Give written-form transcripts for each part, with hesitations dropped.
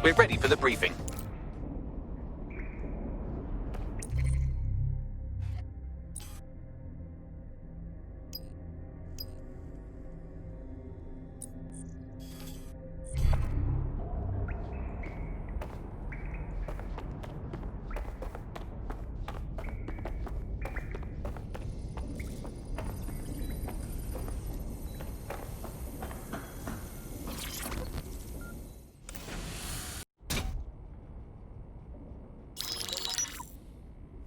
We're ready for the briefing.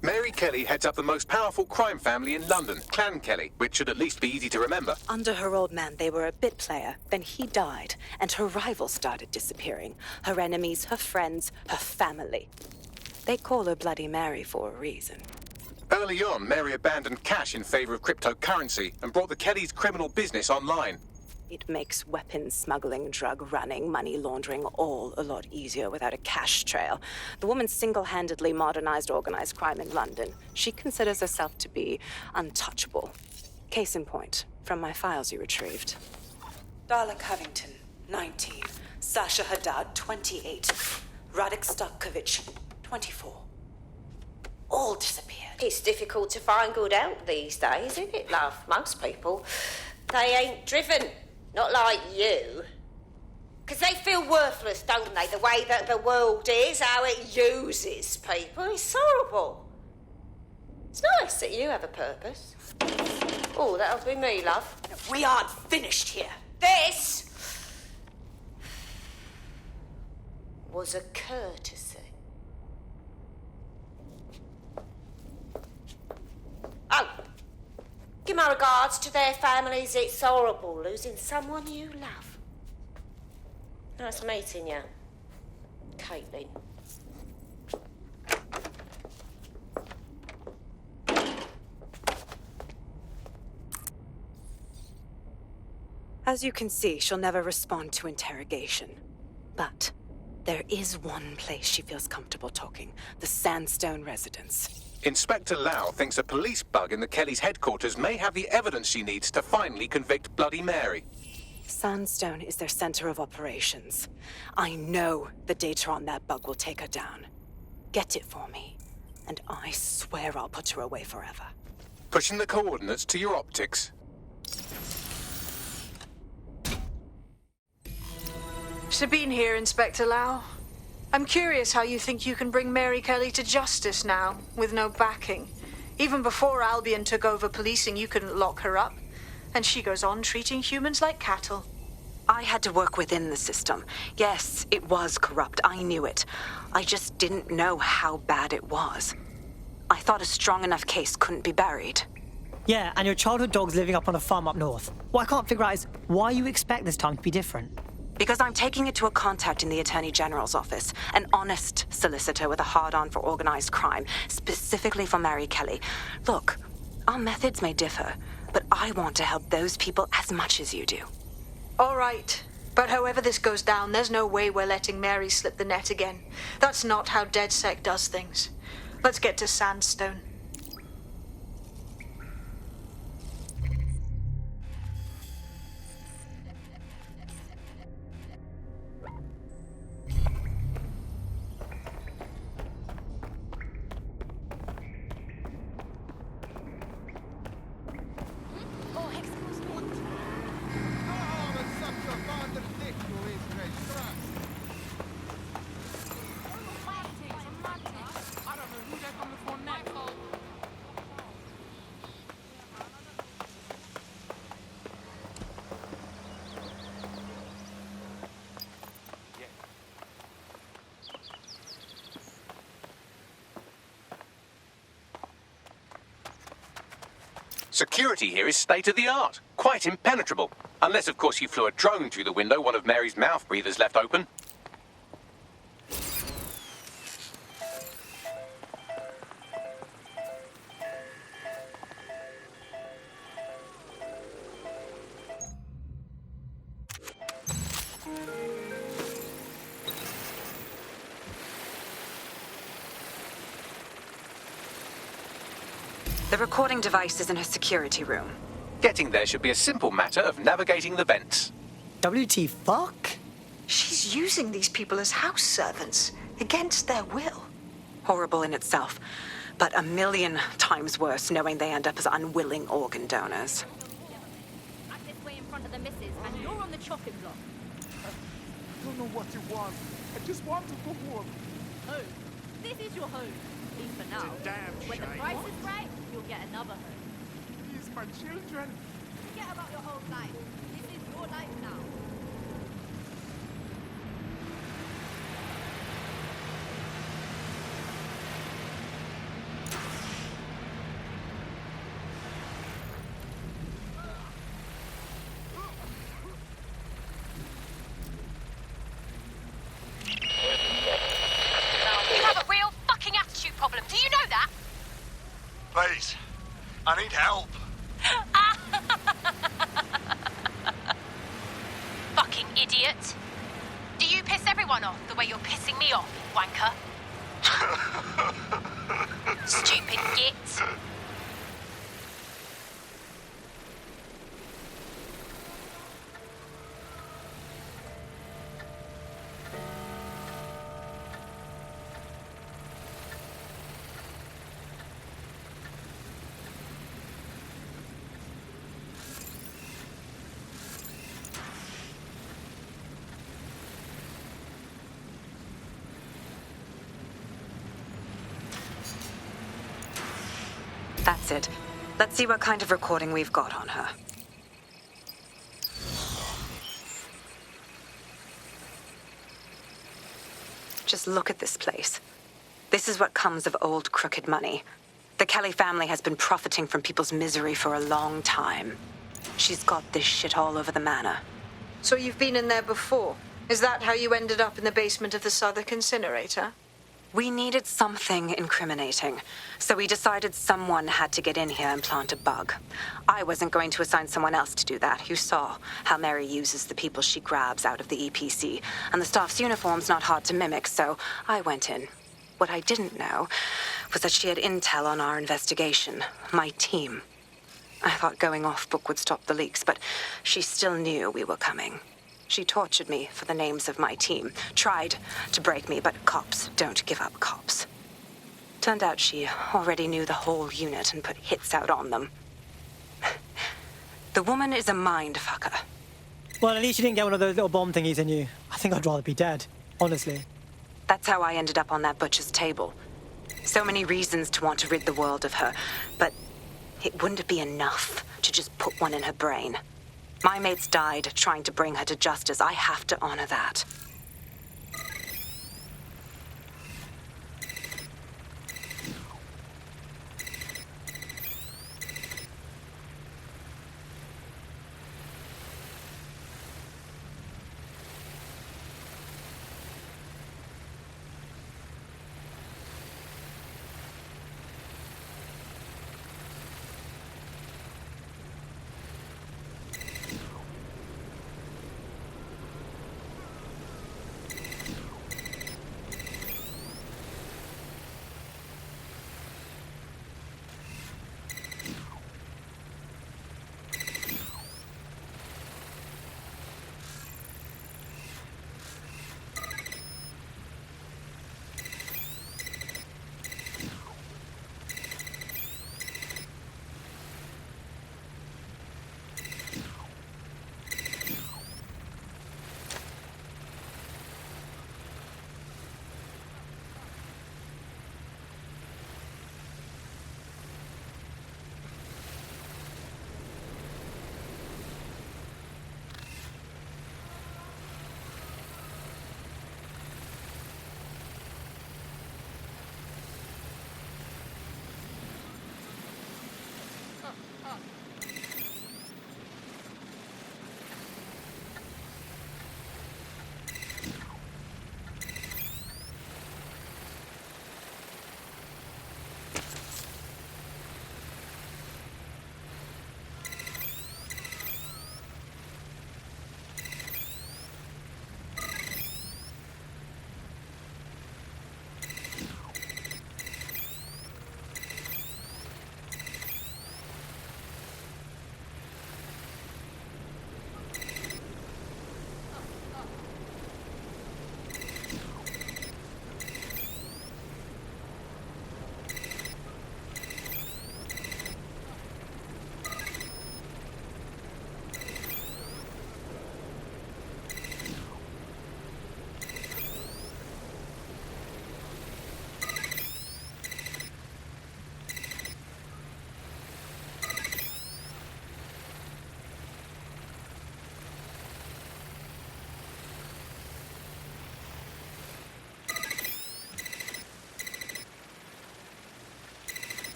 Mary Kelley heads up the most powerful crime family in London, Clan Kelley, which should at least be easy to remember. Under her old man, they were a bit player. Then he died, and her rivals started disappearing. Her enemies, her friends, her family. They call her Bloody Mary for a reason. Early on, Mary abandoned cash in favor of cryptocurrency and brought the Kelleys' criminal business online. It makes weapons smuggling, drug running, money laundering all a lot easier without a cash trail. The woman single-handedly modernized organized crime in London. She considers herself to be untouchable. Case in point, from my files you retrieved. Darla Covington, 19. Sasha Haddad, 28. Radek Stokovich, 24. All disappeared. It's difficult to find good help these days, isn't it, love? Most people, they ain't driven. Not like you. Because they feel worthless, don't they? The way that the world is, how it uses people. It's horrible. It's nice that you have a purpose. Oh, that'll be me, love. We aren't finished here. This was a courtesy. Oh. Give my regards to their families. It's horrible losing someone you love. Nice meeting you, Caitlin. As you can see, she'll never respond to interrogation. But there is one place she feels comfortable talking, the Sandstone residence. Inspector Lau thinks a police bug in the Kelleys' headquarters may have the evidence she needs to finally convict Bloody Mary. Sandstone is their center of operations. I know the data on that bug will take her down. Get it for me, and I swear I'll put her away forever. Pushing the coordinates to your optics. Sabine here, Inspector Lau. I'm curious how you think you can bring Mary Kelley to justice now, with no backing. Even before Albion took over policing, you couldn't lock her up. And she goes on treating humans like cattle. I had to work within the system. Yes, it was corrupt. I knew it. I just didn't know how bad it was. I thought a strong enough case couldn't be buried. Yeah, and your childhood dog's living up on a farm up north. What I can't figure out is why you expect this time to be different. Because I'm taking it to a contact in the Attorney General's office, an honest solicitor with a hard-on for organized crime, specifically for Mary Kelley. Look, our methods may differ, but I want to help those people as much as you do. All right, but however this goes down, there's no way we're letting Mary slip the net again. That's not how DedSec does things. Let's get to Sandstone. Security here is state-of-the-art, quite impenetrable. Unless, of course, you flew a drone through the window one of Mary's mouth breathers left open. The recording device is in her security room. Getting there should be a simple matter of navigating the vents. WT fuck? She's using these people as house servants, against their will. Horrible in itself, but a million times worse knowing they end up as unwilling organ donors. I'm this way in front of the missus, and you're on the chopping block. I don't know what you want. I just want to go home. Home. This is your home. At least for now. It's a damn When the shame. price is right, you'll get another home. These my children. Forget about your old life. This is your life now. You have a real fucking attitude problem. Do you know that? Please, I need help. Fucking idiot. Do you piss everyone off the way you're pissing me off, wanker? Stupid git. That's it. Let's see what kind of recording we've got on her. Just look at this place. This is what comes of old crooked money. The Kelley family has been profiting from people's misery for a long time. She's got this shit all over the manor. So you've been in there before? Is that how you ended up in the basement of the Southwark incinerator? We needed something incriminating, so we decided someone had to get in here and plant a bug. I wasn't going to assign someone else to do that. You saw how Mary uses the people she grabs out of the EPC, and the staff's uniform's not hard to mimic, so I went in. What I didn't know was that she had intel on our investigation, my team. I thought going off book would stop the leaks, but she still knew we were coming. She tortured me for the names of my team, tried to break me, but cops don't give up cops. Turned out she already knew the whole unit and put hits out on them. The woman is a mind fucker. Well, at least you didn't get one of those little bomb thingies in you. I think I'd rather be dead, honestly. That's how I ended up on that butcher's table. So many reasons to want to rid the world of her, but it wouldn't be enough to just put one in her brain. My mates died trying to bring her to justice. I have to honor that.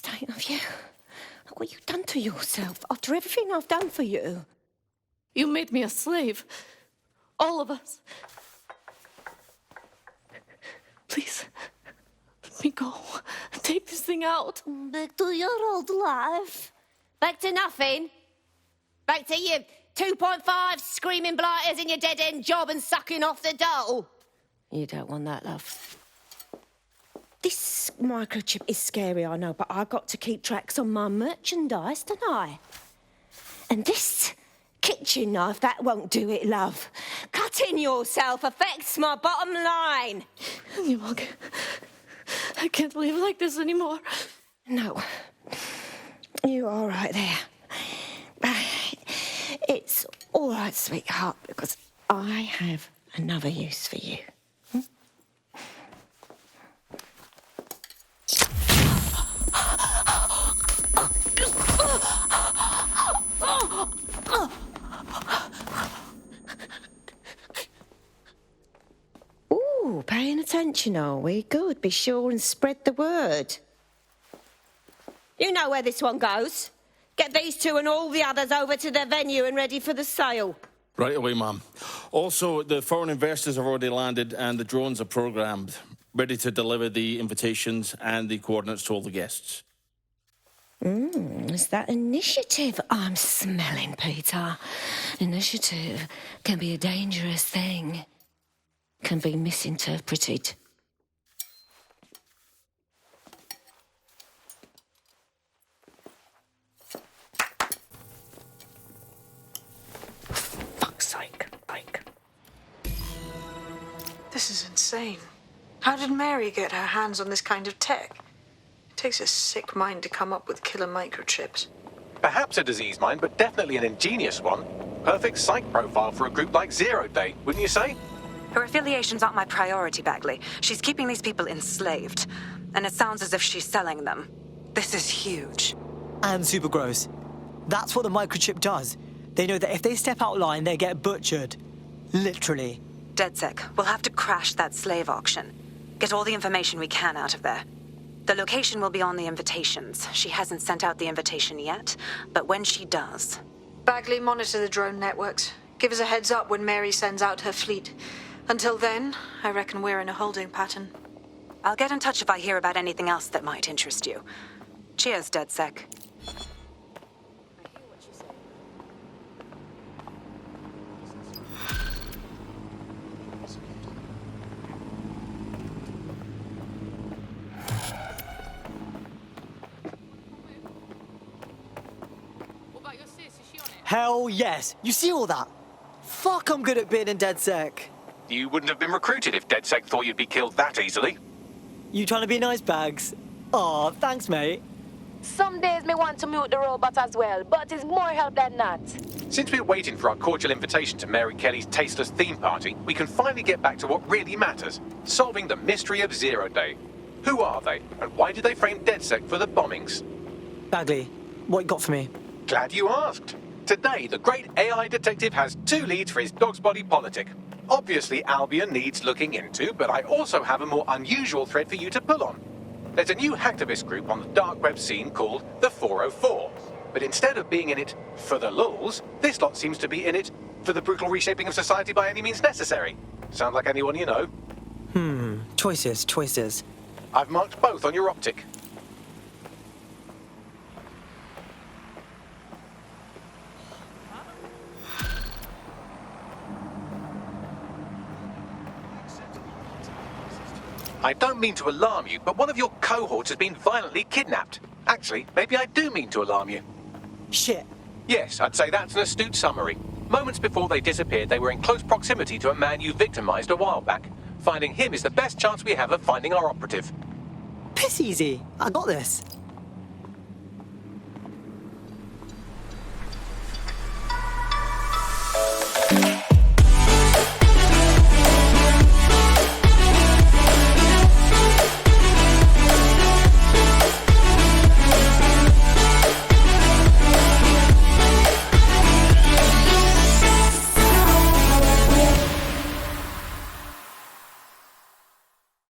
state of you. Look what you've done to yourself after everything I've done for you. You made me a slave. All of us. Please, let me go. Take this thing out. Back to your old life. Back to nothing. Back to you 2.5 screaming blighters in your dead-end job and sucking off the dole. You don't want that, love. This microchip is scary, I know, but I got to keep tracks on my merchandise, don't I? And this kitchen knife, that won't do it, love. Cutting yourself affects my bottom line. I can't live like this anymore. No. You're all right there. It's all right, sweetheart, because I have another use for you. Ooh, paying attention, are we? Good. Be sure and spread the word. You know where this one goes. Get these two and all the others over to the venue and ready for the sale. Right away, ma'am. Also, the foreign investors have already landed and the drones are programmed, ready to deliver the invitations and the coordinates to all the guests. Is that initiative I'm smelling, Peter? Initiative can be a dangerous thing. Can be misinterpreted. Fuck's sake, This is insane. How did Mary get her hands on this kind of tech? It takes a sick mind to come up with killer microchips. Perhaps a disease mind, but definitely an ingenious one. Perfect psych profile for a group like Zero Day, wouldn't you say? Her affiliations aren't my priority, Bagley. She's keeping these people enslaved. And it sounds as if she's selling them. This is huge. And super gross. That's what the microchip does. They know that if they step out of line, they get butchered. Literally. DedSec, we'll have to crash that slave auction. Get all the information we can out of there. The location will be on the invitations. She hasn't sent out the invitation yet, but when she does... Bagley, monitor the drone networks. Give us a heads up when Mary sends out her fleet. Until then, I reckon we're in a holding pattern. I'll get in touch if I hear about anything else that might interest you. Cheers, DedSec. Hell yes. You see all that? Fuck, I'm good at being in DedSec. You wouldn't have been recruited if DedSec thought you'd be killed that easily. You trying to be nice, Bags? Aw, thanks, mate. Some days me want to mute the robot as well, but it's more help than not. Since we're waiting for our cordial invitation to Mary Kelley's tasteless theme party, we can finally get back to what really matters, solving the mystery of Zero Day. Who are they, and why did they frame DedSec for the bombings? Bagley, what you got for me? Glad you asked. Today, the great AI detective has 2 leads for his dog's body politic. Obviously, Albion needs looking into, but I also have a more unusual thread for you to pull on. There's a new hacktivist group on the dark web scene called the 404. But instead of being in it for the lulz, this lot seems to be in it for the brutal reshaping of society by any means necessary. Sound like anyone you know? Choices. I've marked both on your optic. I don't mean to alarm you, but one of your cohorts has been violently kidnapped. Actually, maybe I do mean to alarm you. Shit. Yes, I'd say that's an astute summary. Moments before they disappeared, they were in close proximity to a man you victimized a while back. Finding him is the best chance we have of finding our operative. Piss easy. I got this.